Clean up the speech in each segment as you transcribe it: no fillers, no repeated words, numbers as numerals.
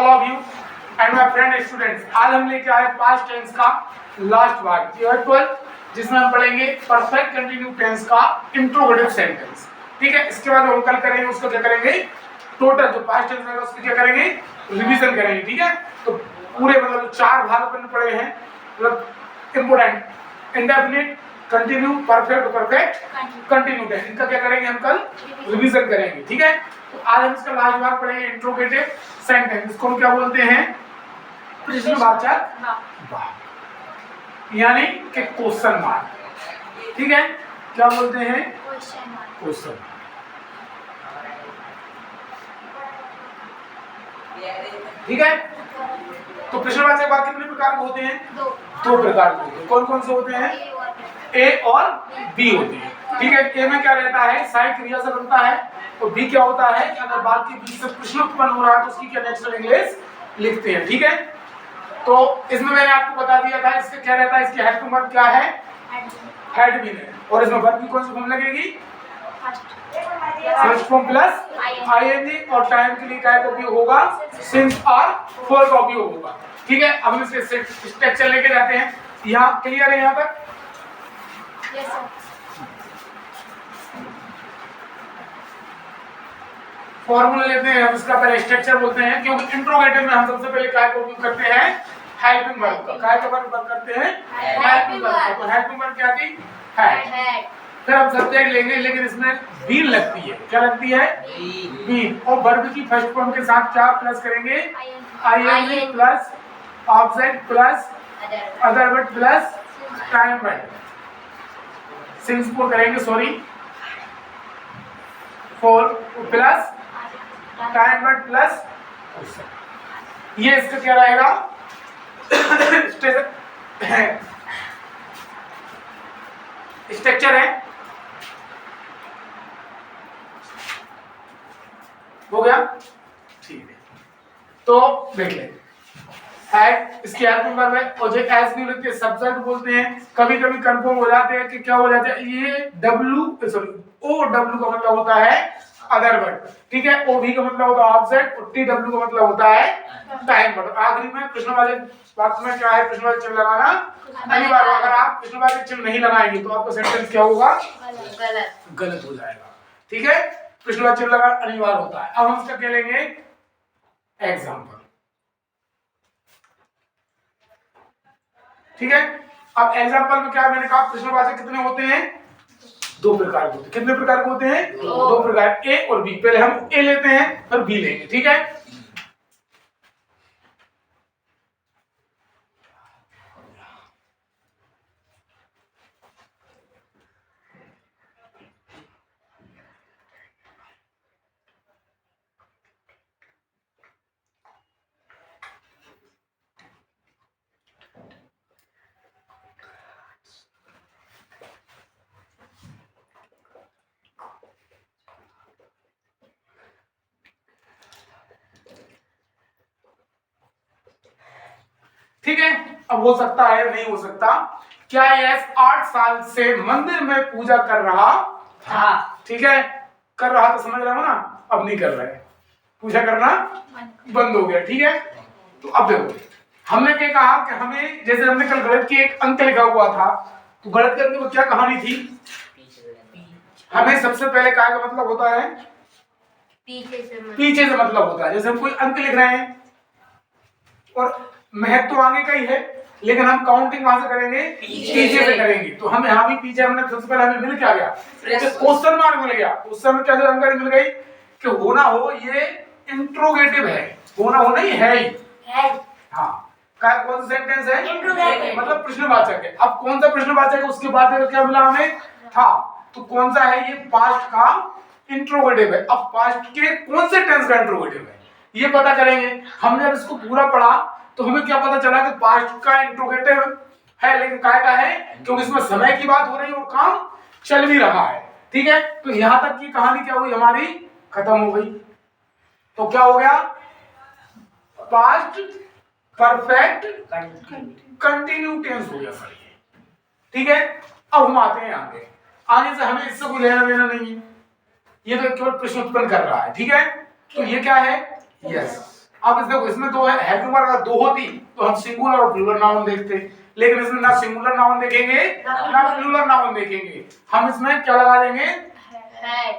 All of you and my friend students, आज हम लेके आए पास्ट टेंस का लास्ट भाग ईयर 12, जिसमें हम पढ़ेंगे परफेक्ट कंटिन्यू टेंस का इंट्रोगेटिव सेंटेंस। ठीक है, इसके बाद हम कल करेंगे उसको क्या करेंगे, टोटल जो पास्ट टेंस है उसको क्या करेंगे, रिवीजन करेंगे। ठीक है, तो पूरे मतलब 4 भाग अपन पढ़े हैं, मतलब important indefinite, continue, perfect, perfect continue tense, इनका क्या करेंगे हम कल रिवीजन करेंगे। ठीक है, तो आज हम इसका लास्ट भाग पढ़ेंगे इंट्रोगेटिव सेंटेंस। इसको हम क्या बोलते हैं, प्रश्नवाचक भाग, यानी कि क्वेश्चन मार्क। ठीक है, क्या बोलते हैं, क्वेश्चन। ठीक है, तो प्रश्नवाचक भाग कितने प्रकार के होते हैं, 2 प्रकार के होते हैं। कौन कौन से होते हैं, ए और बी होते हैं। ठीक है, ए में क्या रहता है, सहायक क्रिया से बनता है, तो बी क्या होता है कि अगर बात के बीच से प्रश्न उत्पन्न हो रहा है तो उसकी क्या नेचुरल इंग्लिश लिखते हैं। ठीक है, तो इसमें मैंने आपको बता दिया था इसका क्या रहता है, इसकी हेड टू वर्ब क्या है, हेड बीन है, और इसमें वर्ब की कौन सी फॉर्म लगेगी, फर्स्ट फॉर्म प्लस आईएनजी, और टाइम के लिए क्या का उपयोग होगा, सिंस और फॉर का उपयोग होगा। ठीक है, अब हम इसके स्ट्रक्चर लेके जाते हैं। यहाँ क्लियर है, यहाँ तक यस सर। फॉर्मूला लेते हैं हम, इसका पहले स्ट्रक्चर बोलते हैं, क्योंकि इंट्रोगेटिव में हम सबसे पहले काय का उपयोग करते हैं, हेल्पिंग वर्ब का। काय का वर्ब करते हैं, हेल्पिंग वर्ब का। तो हेल्पिंग वर्ब क्या थी, है। फिर हम सब्जेक्ट लेंगे, लेकिन इसमें बीन लगती है, क्या लगती है, बीन, और वर्ब की फर्स्ट फॉर्म के साथ क्या प्लस करेंगे, ING plus object plus other word plus time word, since को करेंगे, sorry, for plus time word plus, ये इसका क्या रहेगा, स्ट्रक्चर है। हो गया, ठीक है, तो देख ले, है इसकी हेल्पिंग वर्ब है, और जो एस भी लिखते हैं सब्जेक्ट बोलते हैं। कभी कभी कंफर्म हो जाते हैं कि क्या हो जाता है, ये डब्ल्यू सॉरी ओ डब्ल्यू का मतलब होता है अदर वर्ड। ठीक है, ओ भी का मतलब होता है ऑब्जेक्ट, और टी डब्ल्यू का मतलब होता है टाइम वर्ड। आखिरी में प्रश्नवाचक वाक्य में क्या है, प्रश्नवाचक चिन्ह लगाना अनिवार्य। अगर आप प्रश्नवाचक चिन्ह नहीं लगाएंगे तो आपका सेंटेंस क्या होगा, गलत हो जाएगा। ठीक है, प्रश्नवाचक चिन्ह लगाना अनिवार्य होता है। अब हम इसका क्या लेंगे, एग्जांपल। ठीक है, अब एग्जांपल में क्या मैंने कहा, प्रश्नवाचक कितने होते हैं, 2 प्रकार के होते हैं। कितने प्रकार के होते हैं, 2 प्रकार, ए और बी। पहले हम ए लेते हैं फिर बी लेंगे। ठीक है, ठीक है, अब हो सकता है नहीं हो सकता, क्या यस 8 साल से मंदिर में पूजा कर रहा था। ठीक है, कर रहा तो समझ रहे हो ना, अब नहीं कर रहा है, पूजा करना बंद हो गया। ठीक है, तो अब देखो हमने क्या कहा कि हमें, जैसे हमने कल गलत की एक अंक लिखा हुआ था, तो गलत करने को क्या कहानी थी, हमें सबसे पहले काय का मतलब होता है, पीछे से मतलब होता है। जैसे हम कोई अंक लिख रहे हैं और महत्व तो आगे का ही है, लेकिन हम काउंटिंग वहां से करेंगे, पीछे से करेंगे। तो हम यहाँ भी पीछे, हमने सबसे पहले हमें मिल क्या गया, क्वेश्चन मार्क मिल गया। उस समय क्या जानकारी मिल गई कि होना हो ये इंट्रोगेटिव है, होना हो नहीं है ही है। हाँ, कौन सा सेंटेंस है, इंट्रोगेटिव, मतलब प्रश्नवाचक है। अब कौन सा प्रश्नवाचक है, उसके बाद क्या मिला हमें, था, तो कौन सा है, ये पास्ट का इंट्रोगेटिव है। अब पास्ट के कौन से टेंस का इंट्रोगेटिव है ये पता करेंगे। हमने जब इसको पूरा पढ़ा तो हमें क्या पता चला कि पास्ट का इंट्रोगेटिव है, लेकिन काय का है, क्योंकि इसमें समय की बात हो रही है और काम चल भी रहा है। ठीक है, तो यहां तक की कहानी क्या हुई, हमारी खत्म हो गई। तो क्या हो गया, पास्ट परफेक्ट कंटिन्यू टेंस हो गया सर ये। ठीक है, अब हम आते हैं आगे। आगे से हमें इससे कोई लेना देना नहीं है, ये तो केवल प्रश्न उत्पन्न कर रहा है। ठीक है, तो ये क्या है, यस। अब इस देखो इसमें दो है, हेल्पिंग वर्ब अगर दो होती तो हम सिंगुलर और प्लूरल नाउन देखते, लेकिन इसमें ना सिंगुलर नाउन देखेंगे ना प्लूरल नाउन देखेंगे, हम इसमें क्या लगा देंगे had,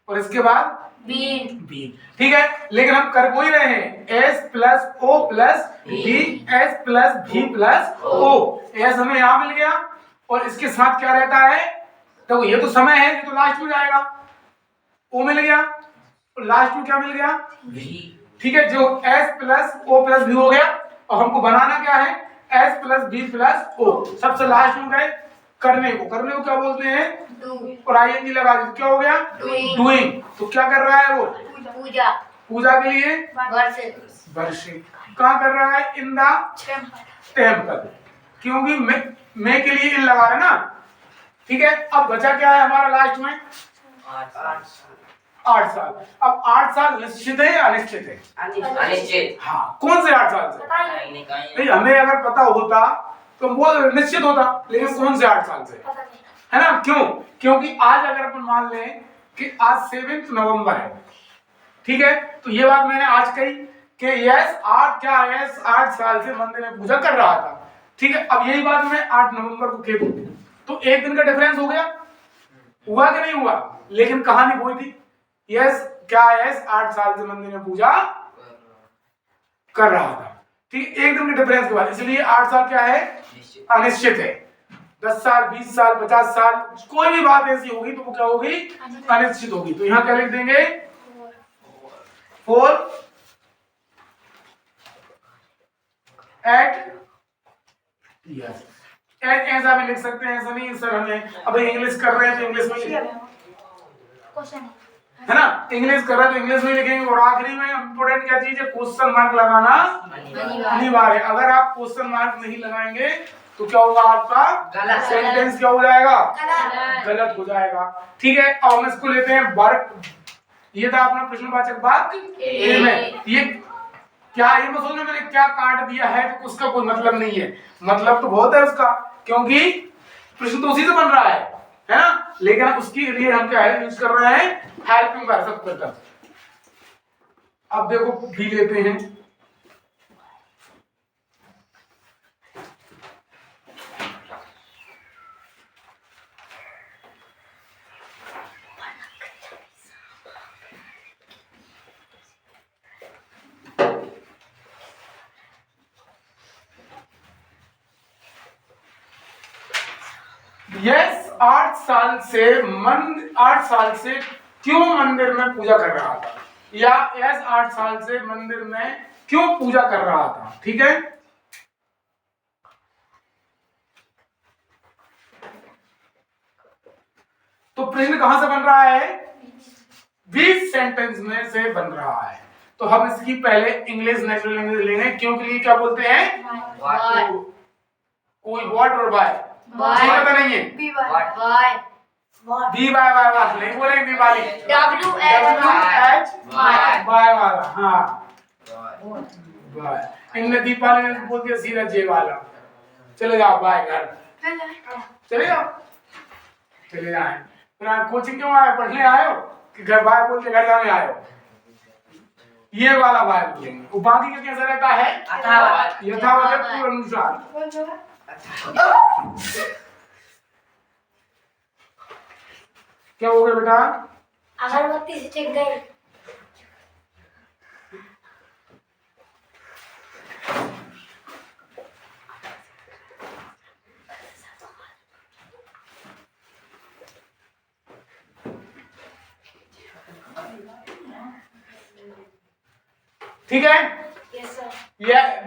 और इसके बाद been, बी। ठीक है, लेकिन हम कर वही रहे हैं, S plus O plus B, S plus B plus O. S हमें यहाँ मिल गया और इसके साथ क्या रहता है, देखो ये तो समय है, ये तो लास्ट में जाएगा, ओ मिल गया और लास्ट में क्या मिल गया भी। ठीक है, जो एस प्लस ओ प्लस भी हो गया और हमको बनाना क्या है, S plus B plus O. सबसे लास्ट में गए करने को क्या बोलते हैं, do, और आईएनजी लगा दी, क्या हो गया डूइंग। तो क्या कर रहा है वो, पूजा, पूजा के लिए वर्षित, वर्शिप। कहाँ कर रहा है, इन द टेम्पल, क्योंकि मैं के लिए इन लगा रहा है ना। ठीक है, अब बचा क्या है हमारा लास्ट में 8 साल। अब 8 साल निश्चित है या अनिश्चित है, अनिश्चित। हाँ कौन से 8 साल से, नहीं हमें अगर पता होता तो वो निश्चित होता, लेकिन कौन से 8 साल से, है ना। क्यों, क्योंकि आज अगर अपन मान लें कि आज 7 नवंबर है, ठीक है, तो ये बात मैंने आज कही कि यस 8 साल से मंदिर में पूजा कर रहा था। ठीक है, अब यही बात मैं 8 नवंबर को कह दूं तो एक दिन का डिफरेंस हो गया, हुआ कि नहीं हुआ, लेकिन कहानी वही थी, यस 8 साल से मंदिर में पूजा कर रहा था। ठीक, एक दिन के डिफरेंस के बाद, इसलिए 8 साल क्या है, अनिश्चित है। 10 साल 20 साल 50 साल कोई भी बात ऐसी होगी तो वो क्या होगी, अनिश्चित होगी। तो यहाँ क्या लिख देंगे, 4 at yes। एट ऐसा भी लिख सकते हैं, ऐसा नहीं सर हमें अभी इंग्लिश कर रहे हैं तो इंग्लिश में लिखेंगे, क्वेश्चन है ना, इंग्लिश कर रहे हैं तो इंग्लिश में लिखेंगे। और आखिरी में इंपोर्टेंट क्या चीज है, क्वेश्चन मार्क लगाना अनिवार्य। अगर आप क्वेश्चन मार्क नहीं लगाएंगे तो क्या होगा, आपका सेंटेंस क्या हो जाएगा, गलत हो जाएगा। ठीक है, अब हम इसको लेते हैं वर्क। ये था अपना प्रश्नवाचक वाक्य ए में। ये क्या, ये मत सोचना मैंने क्या काट दिया है तो उसका कोई मतलब नहीं है, मतलब तो बहुत है उसका, क्योंकि प्रश्न तो उसी से बन रहा है ना, लेकिन उसके लिए हम क्या है यूज कर रहे हैं, हेल्पिंग वर्ब सब करता। अब देखो भी लेते हैं, यस 8 साल से क्यों मंदिर में पूजा कर रहा था, या यस 8 साल से मंदिर में क्यों पूजा कर रहा था। ठीक है, तो प्रश्न कहां से बन रहा है, 20 सेंटेंस में से बन रहा है। तो हम इसकी पहले इंग्लिश नेचुरल इंग्लिश लेंगे, क्यों के लिए क्या बोलते हैं, कोई व्हाट और बाय पता नहीं है, बी बाय वाला नहीं बोलेंगे, बी वाली WH बाय वाला, हाँ बाय। इनने दीपाली ने बोल दिया सीधा जे वाला, चले जाओ बाय घर, चले जाओ, चले जाए। फिर आप कोचिंग क्यों आए, पढ़ने आए हो कि घर बाय बोल के घर जाने आए हो, ये वाला बाय बोलेंगे। वो बाकी का कैसा रहता है, यथावत पूर्व अनुसार। क्या हो गया बेटा, अगरबत्ती से चिक गई। ठीक है, yes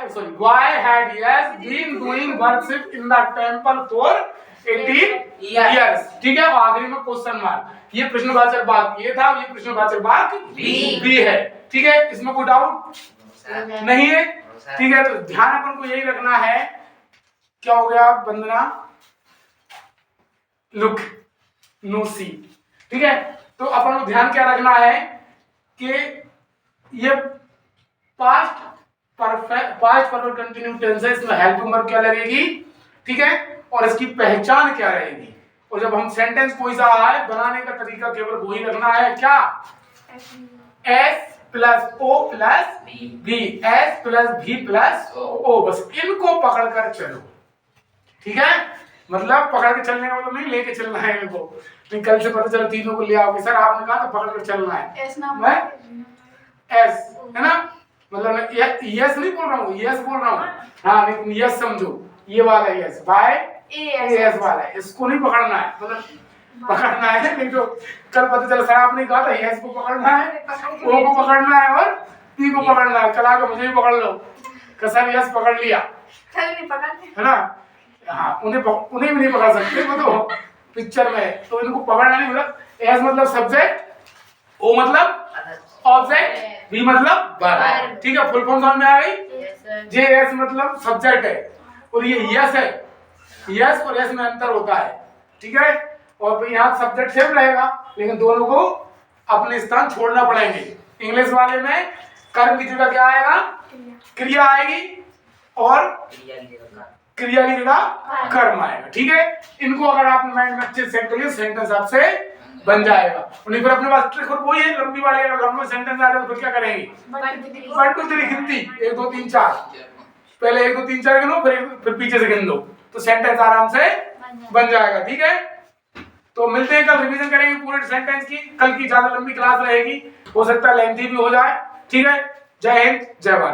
sir, why had yes been doing worship in the temple for 18 years। ठीक है, आखिरी में क्वेश्चन मार्क, ये प्रश्नवाचक वाक्य ये था, ये प्रश्नवाचक वाक्य बी है। ठीक है, इसमें कोई डाउट नहीं है। ठीक है, तो ध्यान अपन को यही रखना है, क्या हो गया वंदना, लुक नो सी। ठीक है, तो अपन को ध्यान क्या रखना है कि ये पास्ट परफेक्ट कंटिन्यू टेंस है, इसमें हेल्पिंग वर्ब क्या लगेगी। ठीक है, और इसकी पहचान क्या रहेगी, और जब हम सेंटेंस कोई सा आए बनाने का तरीका केवल वही रखना है, क्या S plus O plus B, S plus B plus O, बस इनको पकड़कर चलो। ठीक है, मतलब पकड़ के चलने का मतलब नहीं लेके चलना है इनको। तो कल से पता चला तीनों को ले आओगे, सर आपने कहा था पकड़ कर चलना है। मैं एस है ना, मतलब मैं यस नहीं बोल रहा हूँ, यस बोल रहा हूँ। हाँ लेकिन यस समझो, ये वाला यस बाय एस वाला है, इसको नहीं पकड़ना है, मतलब पकड़ना है। लेकिन जो कल पता चला सर आपने कहा था यस को पकड़ना है, ओ को पकड़ना है और पी को पकड़ना है, चला के मुझे भी पकड़ लो। सर यस पकड़ लिया है ना। हाँ उन्हें भी नहीं पकड़ सकते वो तो पिक्चर में, तो इनको पकड़ना नहीं। मतलब एस मतलब सब्जेक्ट, ओ मतलब ऑब्जेक्ट, बी मतलब वर्ब। ठीक है, फुल फॉर्म समझ में आ गई। जे एस मतलब सब्जेक्ट है और ये यस है, यस और यस में अंतर होता है। ठीक है, और यहाँ सब्जेक्ट सेम रहेगा लेकिन दोनों को अपने स्थान छोड़ना पड़ेंगे। इंग्लिश वाले में कर्म की जगह क्या आएगा, क्रिया आएगी, और क्रिया की जगह कर्म आएगा। ठीक है, इनको अगर आप माइंड में अच्छे सेट करिए सेंटेंस आपसे बन जाएगा। और फिर अपने पास ट्रिक और वही है लंबी वाली, अगर लंबा सेंटेंस आ जाए तो फिर क्या करेंगे, 1 2 3 गिनती, 1 2 3 4, पहले 1 2 3 4 गिनो, फिर पीछे से गिन दो, तो सेंटेंस आराम से बन जाएगा। ठीक है, तो मिलते हैं कल, रिवीजन करेंगे पूरे सेंटेंस की। कल की ज्यादा लंबी क्लास रहेगी, हो सकता है लेंथी भी हो जाए। ठीक है, जय हिंद जय भारत।